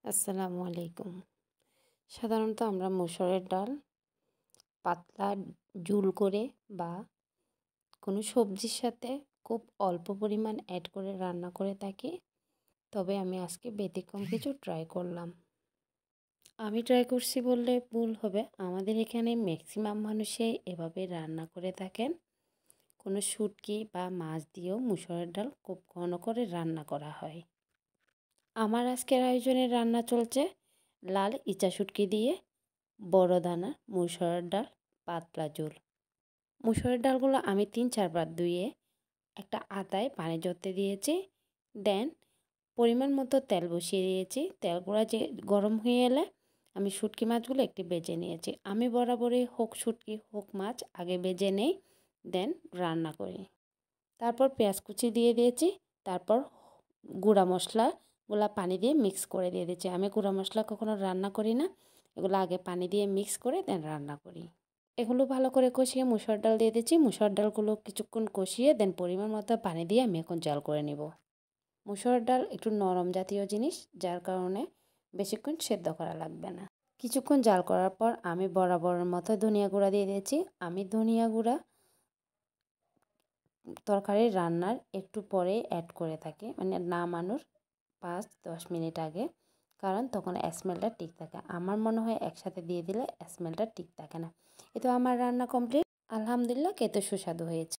আসসালামু আলাইকুম। সাধারণত আমরা মসুরের ডাল পাতলা ঝুল করে বা কোনো সবজির সাথে খুব অল্প পরিমাণ অ্যাড করে রান্না করে থাকি। তবে আমি আজকে ব্যতিক্রম কিছু ট্রাই করলাম। আমি ট্রাই করছি বললে ভুল হবে। আমাদের এখানে ম্যাক্সিমাম মানুষই এভাবে রান্না করে থাকেন। কোনো শুটকি বা মাছ দিয়েও মসুরের ডাল খুব ঘন করে রান্না করা হয়। আমার আজকের আয়োজনে রান্না চলছে লাল ইচা শুটকি দিয়ে বড় দানার মুসুরের ডাল পাতলা ঝোল। মুসুরের ডালগুলো আমি 3-4 বার ধুয়ে একটা আতায় পানি ঝরতে দিয়েছি। দেন পরিমাণ মতো তেল বসিয়ে দিয়েছি। তেলগুলো যে গরম হয়ে এলে আমি শুটকি মাছগুলো একটু ভেজে নিয়েছি। আমি বরাবরই হোক শুটকি হোক মাছ আগে ভেজে নেই, দেন রান্না করি। তারপর পেঁয়াজ কুচি দিয়ে দিয়েছি। তারপর গুঁড়া মশলাগুলো পানি দিয়ে মিক্স করে দিয়ে দিয়েছি। আমি গুঁড়া মশলা কখনো রান্না করি না, এগুলো আগে পানি দিয়ে মিক্স করে দেন রান্না করি। এগুলো ভালো করে কষিয়ে মুসুর ডাল দিয়ে দিচ্ছি। মুসুর ডালগুলো কিছুক্ষণ কষিয়ে দেন পরিমাণ মতো পানি দিয়ে আমি এখন জাল করে নিব। মুসুর ডাল একটু নরম জাতীয় জিনিস, যার কারণে বেশিক্ষণ সেদ্ধ করা লাগবে না। কিছুক্ষণ জাল করার পর আমি বরাবরের মতো ধনিয়া গুঁড়া দিয়ে দিয়েছি। আমি ধনিয়া গুঁড়া তরকারি রান্নার একটু পরে অ্যাড করে থাকি, মানে নামানোর 5-10 মিনিট আগে, কারণ তখন স্মেলটা ঠিক থাকে। আমার মনে হয় একসাথে দিয়ে দিলে স্মেলটা ঠিক থাকে না। এ তো আমার রান্না কমপ্লিট। আলহামদুলিল্লাহ, খেতে সুস্বাদু হয়েছে।